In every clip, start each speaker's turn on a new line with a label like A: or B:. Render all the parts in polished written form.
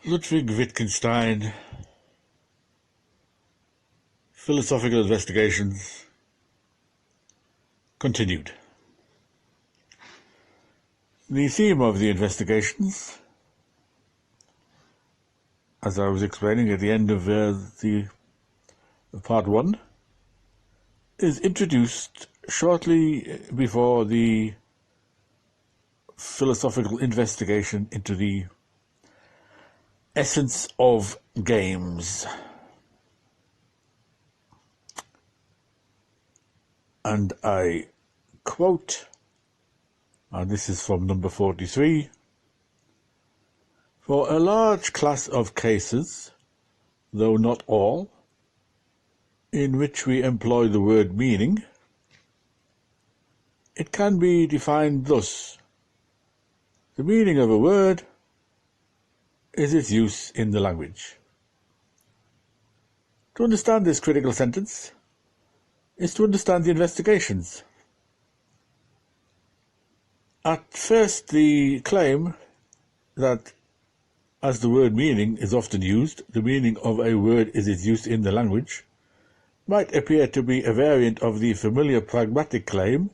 A: Ludwig Wittgenstein, Philosophical Investigations, continued. The theme of the investigations, as I was explaining at the end of part 1, is introduced shortly before the philosophical investigation into the essence of games. And I quote, and this is from number 43, "For a large class of cases, though not all, in which we employ the word meaning, it can be defined thus: the meaning of a word is its use in the language." To understand this critical sentence is to understand the investigations. At first, the claim that, as the word meaning is often used, the meaning of a word is its use in the language, might appear to be a variant of the familiar pragmatic claim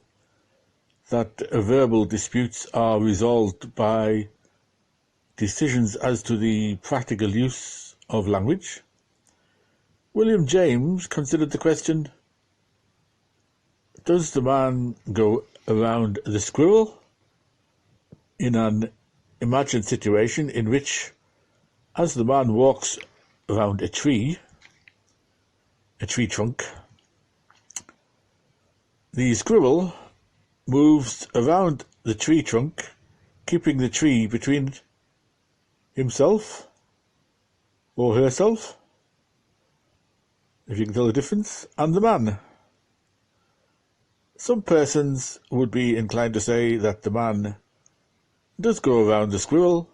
A: that verbal disputes are resolved by decisions as to the practical use of language. William James considered the question, does the man go around the squirrel, in an imagined situation in which, as the man walks around a tree trunk, the squirrel moves around the tree trunk, keeping the tree between himself or herself, if you can tell the difference, and the man. Some persons would be inclined to say that the man does go around the squirrel,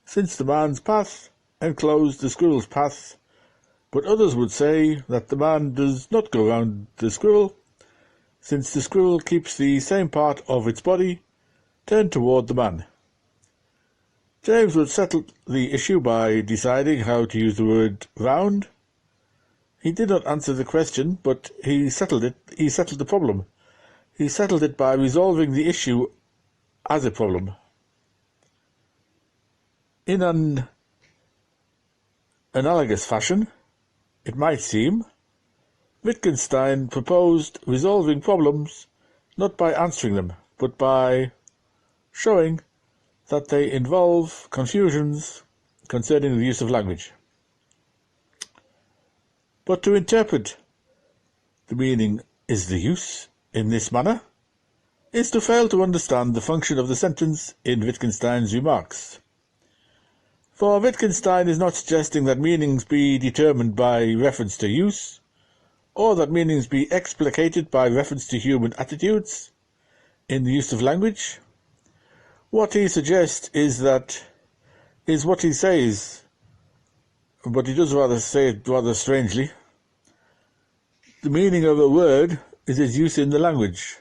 A: since the man's path enclosed the squirrel's path, but others would say that the man does not go around the squirrel, since the squirrel keeps the same part of its body turned toward the man. James would settle the issue by deciding how to use the word round. He did not answer the question, but he settled it. He settled the problem. He settled it by resolving the issue as a problem. In an analogous fashion, it might seem, Wittgenstein proposed resolving problems not by answering them, but by showing that they involve confusions concerning the use of language. But to interpret the meaning is the use in this manner is to fail to understand the function of the sentence in Wittgenstein's remarks. For Wittgenstein is not suggesting that meanings be determined by reference to use, or that meanings be explicated by reference to human attitudes in the use of language. What he suggests is what he says, but he does rather say it rather strangely. The meaning of a word is its use in the language.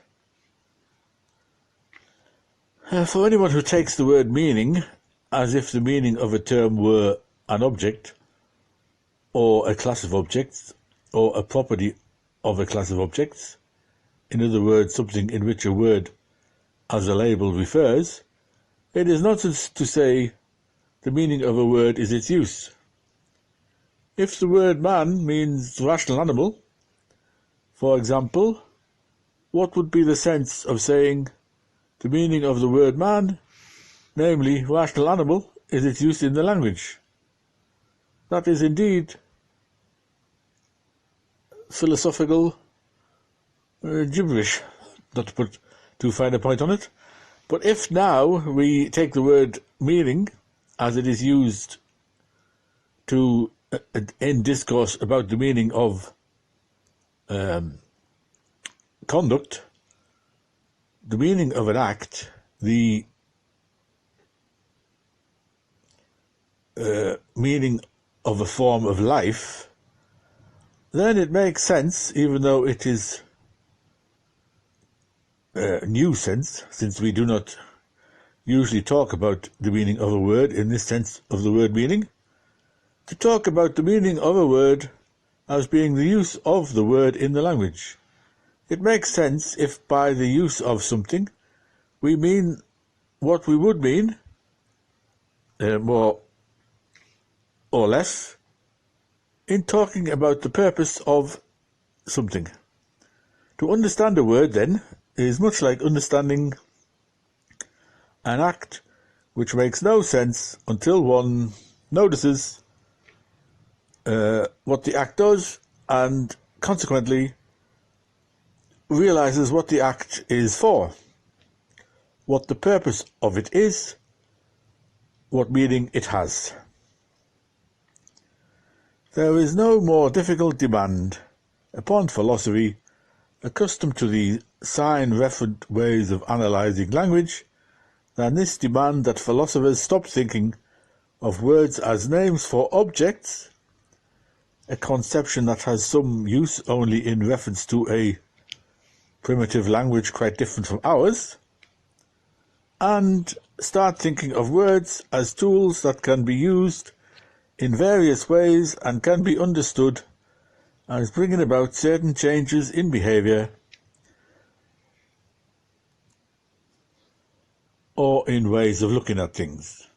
A: For anyone who takes the word meaning as if the meaning of a term were an object, or a class of objects, or a property of a class of objects, in other words, something in which a word as a label refers, it is nonsense to say the meaning of a word is its use. If the word man means rational animal, for example, what would be the sense of saying the meaning of the word man, namely rational animal, is its use in the language? That is indeed philosophical gibberish, not to put too fine a point on it. But if now we take the word meaning as it is used to end discourse about the meaning of conduct, the meaning of an act, the meaning of a form of life, then it makes sense, even though it is new sense, since we do not usually talk about the meaning of a word in this sense of the word meaning, to talk about the meaning of a word as being the use of the word in the language. It makes sense if by the use of something we mean what we would mean, more or less, in talking about the purpose of something. To understand a word, then, is much like understanding an act which makes no sense until one notices what the act does and consequently realizes what the act is for, what the purpose of it is, what meaning it has. There is no more difficult demand upon philosophy, accustomed to the sign-referent ways of analysing language, than this demand that philosophers stop thinking of words as names for objects, a conception that has some use only in reference to a primitive language quite different from ours, and start thinking of words as tools that can be used in various ways and can be understood as bringing about certain changes in behaviour or in ways of looking at things.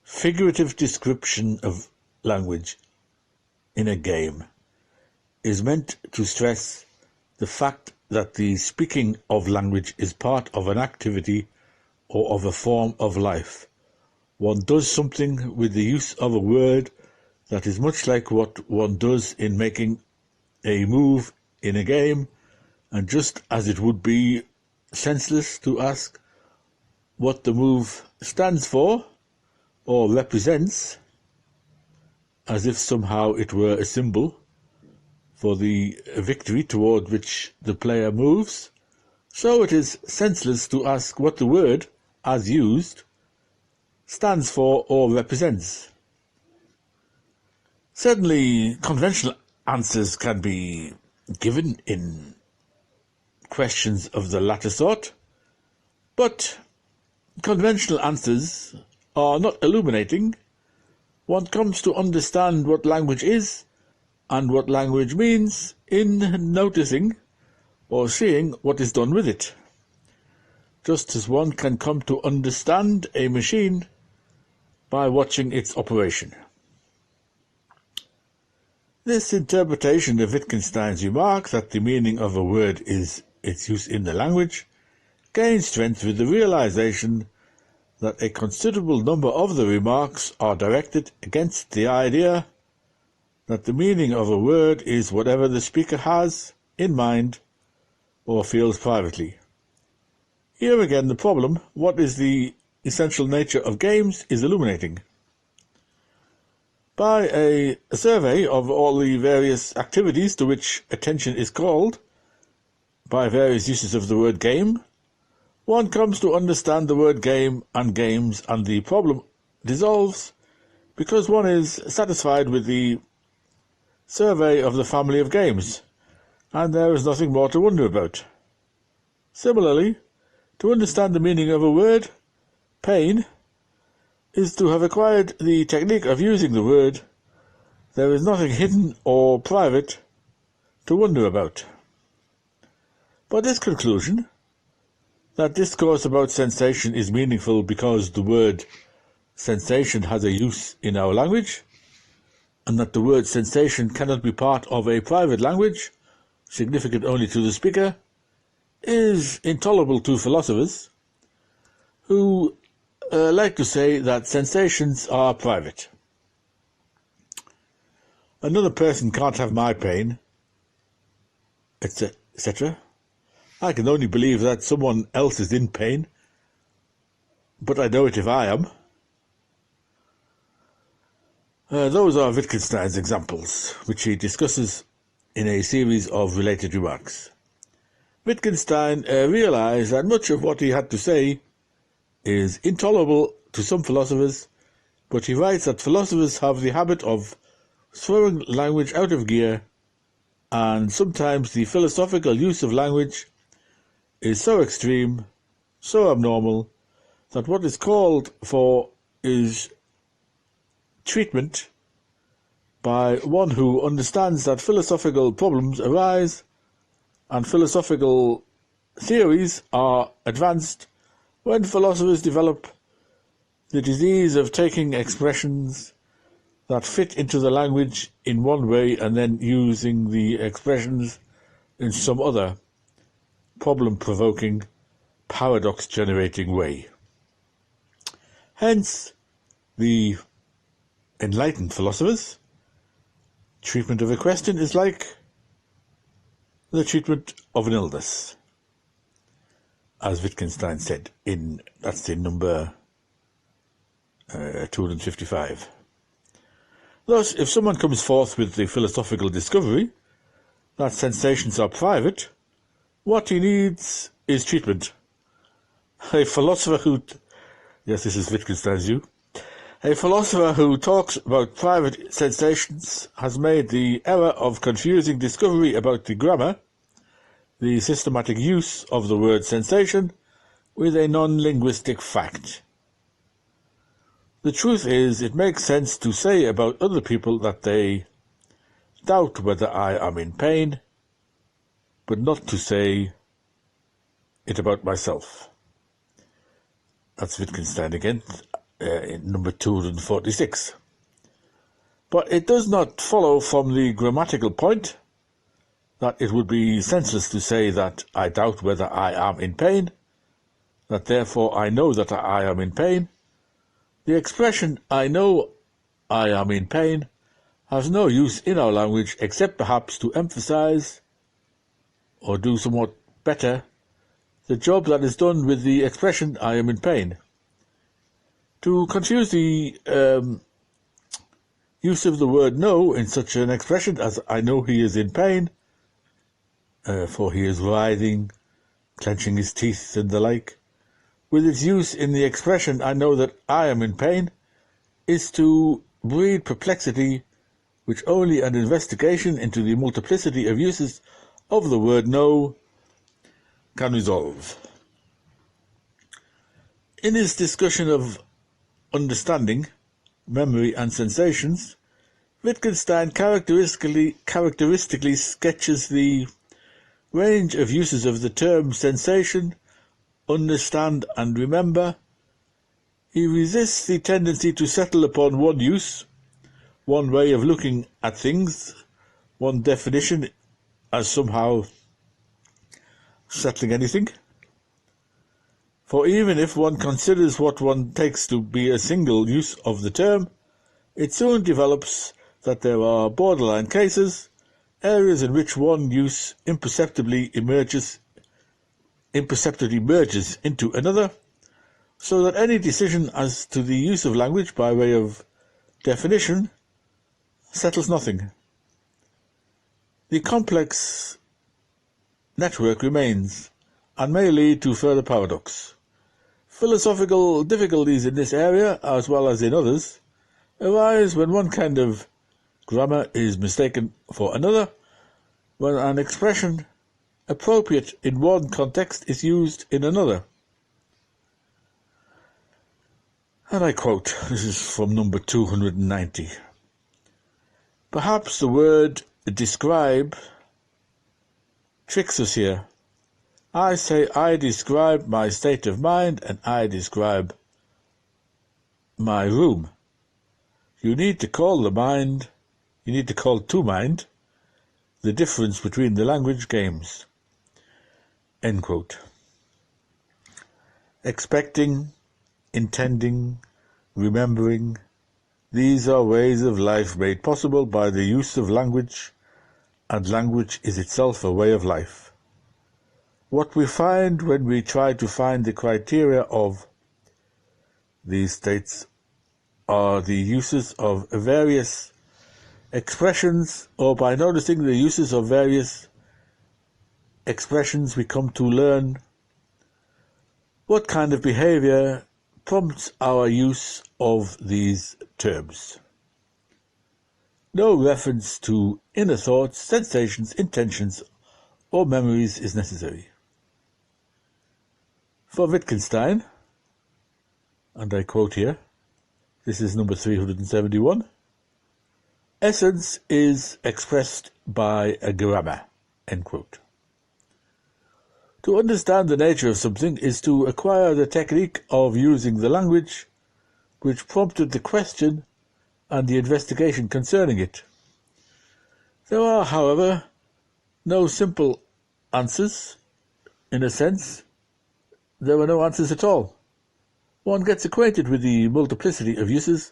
A: Figurative description of language in a game is meant to stress the fact that the speaking of language is part of an activity or of a form of life. One does something with the use of a word that is much like what one does in making a move in a game, and just as it would be senseless to ask what the move stands for or represents, as if somehow it were a symbol for the victory toward which the player moves, so it is senseless to ask what the word, as used, stands for or represents. Certainly, conventional answers can be given in questions of the latter sort, but conventional answers are not illuminating. One comes to understand what language is and what language means in noticing or seeing what is done with it, just as one can come to understand a machine by watching its operation. This interpretation of Wittgenstein's remark that the meaning of a word is its use in the language gains strength with the realization that a considerable number of the remarks are directed against the idea that the meaning of a word is whatever the speaker has in mind or feels privately. Here again the problem, what is the essential nature of games, is illuminating. By a survey of all the various activities to which attention is called by various uses of the word game, one comes to understand the word game and games, and the problem dissolves because one is satisfied with the survey of the family of games, and there is nothing more to wonder about. Similarly, to understand the meaning of a word, pain, is to have acquired the technique of using the word. There is nothing hidden or private to wonder about. But this conclusion, that discourse about sensation is meaningful because the word sensation has a use in our language, and that the word sensation cannot be part of a private language, significant only to the speaker, is intolerable to philosophers who like to say that sensations are private. Another person can't have my pain, etc. I can only believe that someone else is in pain, but I know it if I am. Those are Wittgenstein's examples, which he discusses in a series of related remarks. Wittgenstein realized that much of what he had to say is intolerable to some philosophers, but he writes that philosophers have the habit of throwing language out of gear, and sometimes the philosophical use of language is so extreme, so abnormal, that what is called for is treatment by one who understands that philosophical problems arise and philosophical theories are advanced when philosophers develop the disease of taking expressions that fit into the language in one way and then using the expressions in some other problem-provoking, paradox-generating way. Hence, the enlightened philosophers' treatment of a question is like the treatment of an illness, as Wittgenstein said that's in number 255. Thus, if someone comes forth with the philosophical discovery that sensations are private, what he needs is treatment. A philosopher who... Yes, this is Wittgenstein's view. A philosopher who talks about private sensations has made the error of confusing discovery about the grammar, the systematic use of the word sensation, with a non-linguistic fact. The truth is, it makes sense to say about other people that they doubt whether I am in pain, but not to say it about myself. That's Wittgenstein again, in number 246. But it does not follow from the grammatical point that it would be senseless to say that I doubt whether I am in pain, that therefore I know that I am in pain. The expression I know I am in pain has no use in our language except perhaps to emphasize, or do somewhat better, the job that is done with the expression I am in pain. To confuse the use of the word know in such an expression as I know he is in pain, for he is writhing, clenching his teeth and the like, with its use in the expression I know that I am in pain, is to breed perplexity which only an investigation into the multiplicity of uses of the word know can resolve. In his discussion of understanding, memory and sensations, Wittgenstein characteristically sketches the range of uses of the term sensation, understand and remember. He resists the tendency to settle upon one use, one way of looking at things, one definition as somehow settling anything. For even if one considers what one takes to be a single use of the term, it soon develops that there are borderline cases, areas in which one use imperceptibly merges into another, so that any decision as to the use of language by way of definition settles nothing. The complex network remains, and may lead to further paradox. Philosophical difficulties in this area, as well as in others, arise when one kind of grammar is mistaken for another, when an expression appropriate in one context is used in another. And I quote, this is from number 290. Perhaps the word describe tricks us here. I say I describe my state of mind and I describe my room. You need to call to mind the difference between the language games. End quote. Expecting, intending, remembering, these are ways of life made possible by the use of language, and language is itself a way of life. What we find when we try to find the criteria of these states are the uses of various expressions, or by noticing the uses of various expressions we come to learn what kind of behavior prompts our use of these terms. No reference to inner thoughts, sensations, intentions, or memories is necessary. For Wittgenstein, and I quote here, this is number 371, essence is expressed by a grammar, end quote. To understand the nature of something is to acquire the technique of using the language which prompted the question and the investigation concerning it. There are, however, no simple answers. In a sense, there are no answers at all. One gets acquainted with the multiplicity of uses,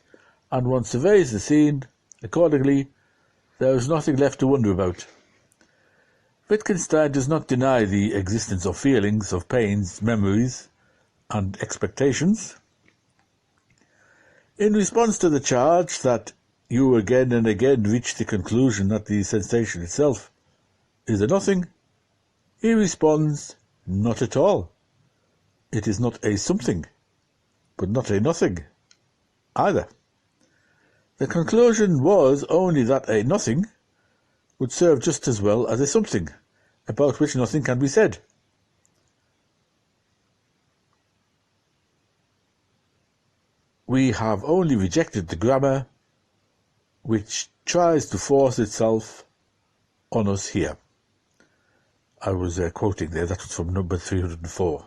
A: and one surveys the scene. Accordingly, there is nothing left to wonder about. Wittgenstein does not deny the existence of feelings, of pains, memories, and expectations. In response to the charge that you again and again reach the conclusion that the sensation itself is a nothing, he responds, not at all. It is not a something, but not a nothing either. The conclusion was only that a nothing would serve just as well as a something, about which nothing can be said. We have only rejected the grammar which tries to force itself on us here. I was quoting there, that was from number 304.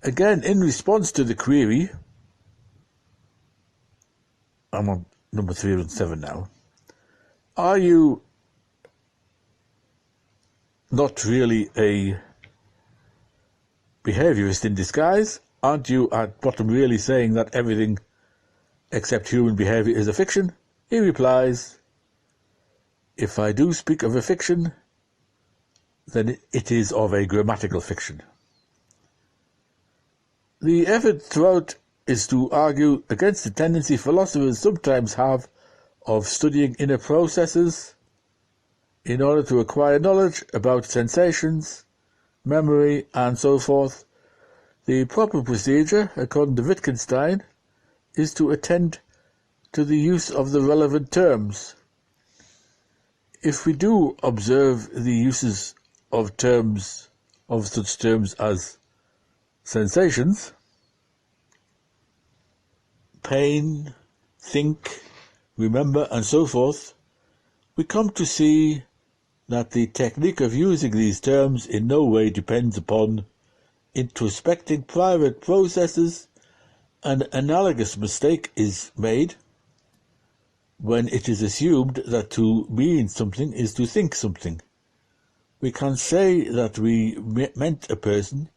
A: Again, in response to the query, I'm on number 307 now, are you not really a behaviorist in disguise? Aren't you at bottom really saying that everything except human behavior is a fiction? He replies, if I do speak of a fiction, then it is of a grammatical fiction. The effort throughout is to argue against the tendency philosophers sometimes have of studying inner processes in order to acquire knowledge about sensations, memory, and so forth. The proper procedure, according to Wittgenstein, is to attend to the use of the relevant terms. If we do observe the uses of such terms as sensations, pain, think, remember, and so forth, we come to see that the technique of using these terms in no way depends upon introspecting private processes. An analogous mistake is made when it is assumed that to mean something is to think something. We can say that we meant a person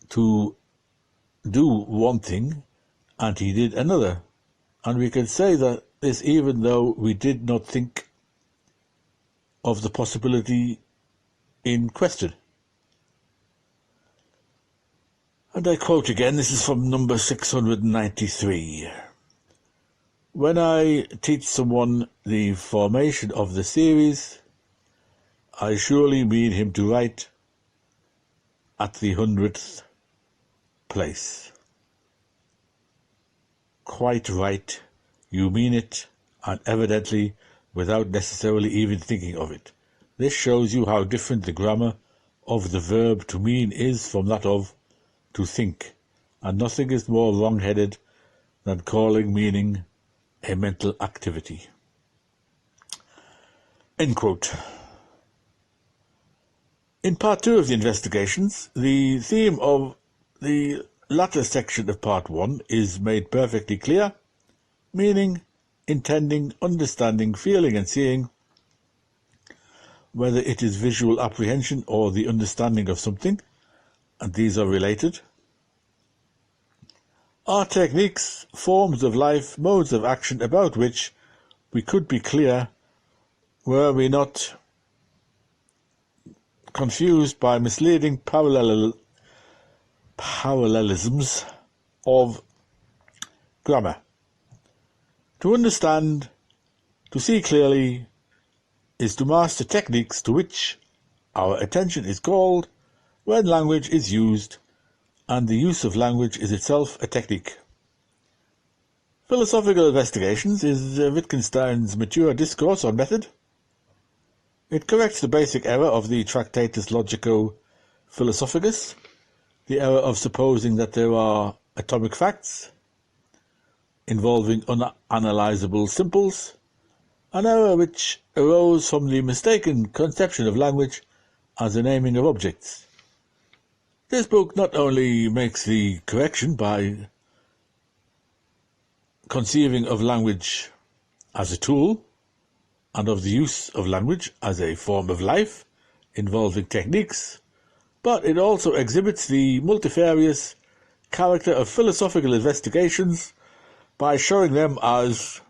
A: to do one thing and he did another, and we can say that this even though we did not think of the possibility in question. And I quote again, this is from number 693. When I teach someone the formation of the series, I surely mean him to write at the 100th place. Quite right, you mean it, and evidently without necessarily even thinking of it. This shows you how different the grammar of the verb to mean is from that of to think, and nothing is more wrong-headed than calling meaning a mental activity. End quote. In part 2 of the investigations, the theme of the latter section of part 1 is made perfectly clear: meaning, intending, understanding, feeling and seeing, whether it is visual apprehension or the understanding of something, and these are related, are techniques, forms of life, modes of action about which we could be clear were we not confused by misleading parallelisms of grammar. To understand, to see clearly, is to master techniques to which our attention is called when language is used, and the use of language is itself a technique. Philosophical Investigations is Wittgenstein's mature discourse on method. It corrects the basic error of the Tractatus Logico Philosophicus, the error of supposing that there are atomic facts involving unanalyzable simples, an error which arose from the mistaken conception of language as a naming of objects. This book not only makes the correction by conceiving of language as a tool and of the use of language as a form of life involving techniques, but it also exhibits the multifarious character of philosophical investigations by showing them as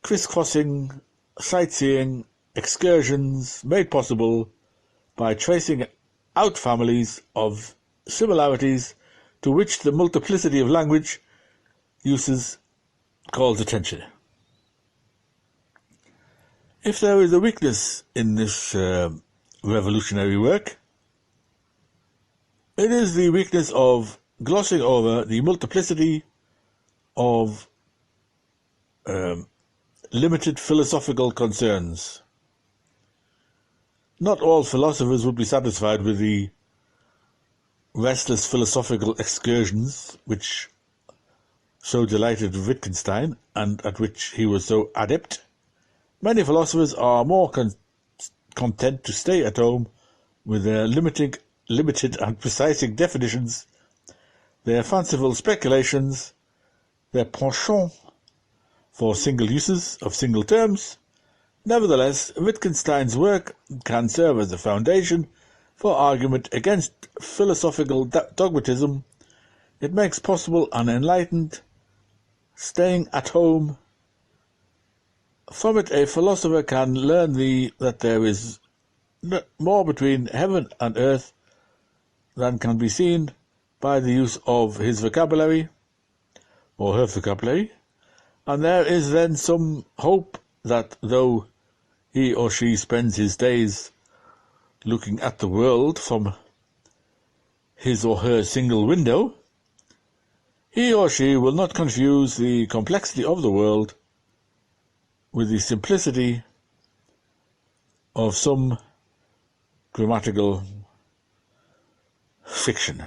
A: crisscrossing, sightseeing excursions made possible by tracing out families of similarities to which the multiplicity of language uses calls attention. If there is a weakness in this revolutionary work, it is the weakness of glossing over the multiplicity of limited philosophical concerns. Not all philosophers would be satisfied with the restless philosophical excursions which so delighted Wittgenstein and at which he was so adept. Many philosophers are more content to stay at home with their limited and precise definitions, their fanciful speculations, their penchant for single uses of single terms. Nevertheless, Wittgenstein's work can serve as a foundation for argument against philosophical dogmatism. It makes possible an enlightened staying at home. From it, a philosopher can learn that there is more between heaven and earth than can be seen by the use of his vocabulary or her vocabulary, and there is then some hope that though he or she spends his days looking at the world from his or her single window, he or she will not confuse the complexity of the world with the simplicity of some grammatical fiction.